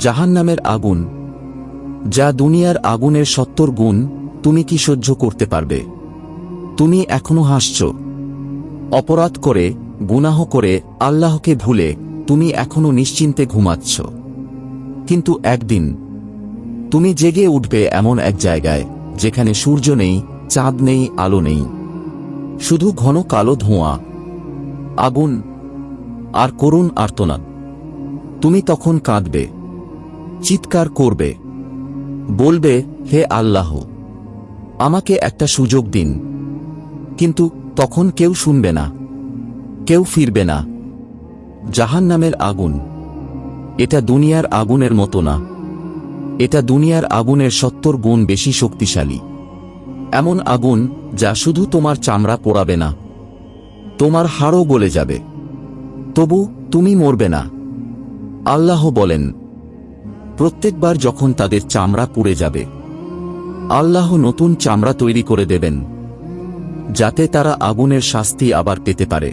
জাহান্নামের আগুন, যা দুনিয়ার আগুনের ৭০ গুণ। তুমি কি সহ্য করতে পারবে? তুমি এখনো হাসছ। অপরাধ করে, গুনাহ করে, আল্লাহকে ভুলে তুমি এখনো নিশ্চিন্তে ঘুমাচ্ছ। কিন্তু একদিন তুমি জেগে উঠবে এমন এক জায়গায় যেখানে সূর্য নেই, চাঁদ নেই, আলো নেই, শুধু ঘন কালো ধোঁয়া, আগুন আর করুণ আর্তনাদ। তুমি তখন কাঁদবে, চিৎকার করবে, বলবে, হে আল্লাহ, আমাকে একটা সুযোগ দিন। কিন্তু তখন কেউ শুনবে না, কেউ ফিরবে না। জাহান্নামের আগুন, এটা দুনিয়ার আগুনের মতো না। এটা দুনিয়ার আগুনের ৭০ গুণ বেশি শক্তিশালী। এমন আগুন যা শুধু তোমার চামড়া পোড়াবে না, তোমার হাড়ও গলে যাবে, তবু তুমি মরবে না। আল্লাহ বলেন, প্রত্যেকবার যখন তাদের চামড়া পুড়ে যাবে, আল্লাহ নতুন চামড়া তৈরি করে দেবেন, যাতে তারা আগুনের শাস্তি আবার পেতে পারে।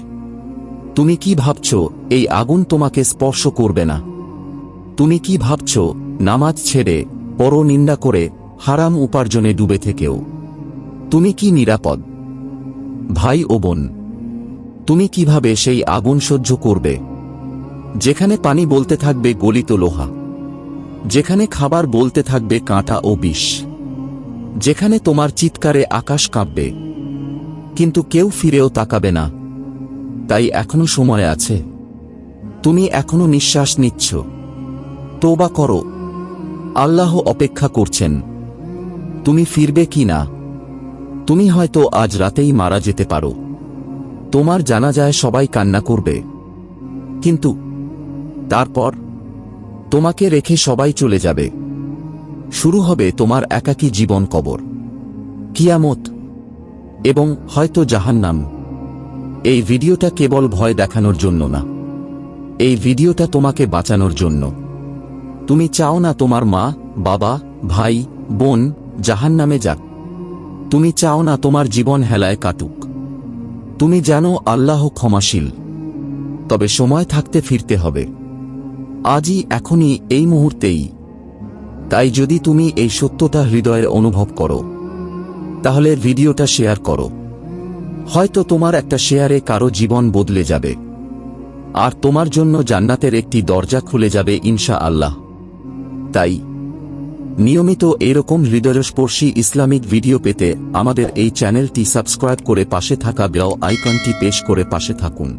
তুমি কি ভাবছ এই আগুন তোমাকে স্পর্শ করবে না? তুমি কি ভাবছ নামাজ ছেড়ে, পরনিন্দা করে, হারাম উপার্জনে ডুবে থেকেও তুমি কি নিরাপদ? ভাই ও বোন, তুমি কিভাবে সেই আগুন সহ্য করবে, যেখানে পানি বলতে থাকবে গলিত লোহা, যেখানে খাবার বলতে থাকবে কাঁটা ও বিষ, যেখানে তোমার চিৎকারে আকাশ কাঁপবে, কিন্তু কেউ ফিরেও তাকাবে না? তাই এখনো সময় আছে। তুমি এখনো নিঃশ্বাস নিচ্ছ। তওবা করো, আল্লাহ অপেক্ষা করছেন। তুমি ফিরবে কি না? তুমি হয়তো আজ রাতেই মারা যেতে পারো। তোমার জানাজায় সবাই কান্না করবে, কিন্তু তারপর তোমাকে রেখে সবাই চলে যাবে। শুরু হবে তোমার একাকী জীবন, কবর, কিয়ামত এবং হয়তো জাহান্নাম। এই ভিডিওটা কেবল ভয় দেখানোর জন্য না, এই ভিডিওটা তোমাকে বাঁচানোর জন্য। তুমি চাও না তোমার মা, বাবা, ভাই, বোন জাহান্নামে যাক। তুমি চাও না তোমার জীবন হেলায় কাটুক। তুমি জানো আল্লাহ ক্ষমাশীল, তবে সময় থাকতে ফিরতে হবে। আজই, এখনই, এই মুহূর্তেই। তাই যদি তুমি এই সত্যটা হৃদয়ে অনুভব করো, তাহলে ভিডিওটা শেয়ার করো। হয়তো তোমার একটা শেয়ারে কারো জীবন বদলে যাবে, আর তোমার জন্য জান্নাতের একটি দরজা খুলে যাবে ইনশাআল্লাহ। তাই নিয়মিত এরকম হৃদয়স্পর্শী ইসলামিক ভিডিও পেতে আমাদের এই চ্যানেলটি সাবস্ক্রাইব করে পাশে থাকা বেল আইকনটি প্রেস করে পাশে থাকুন।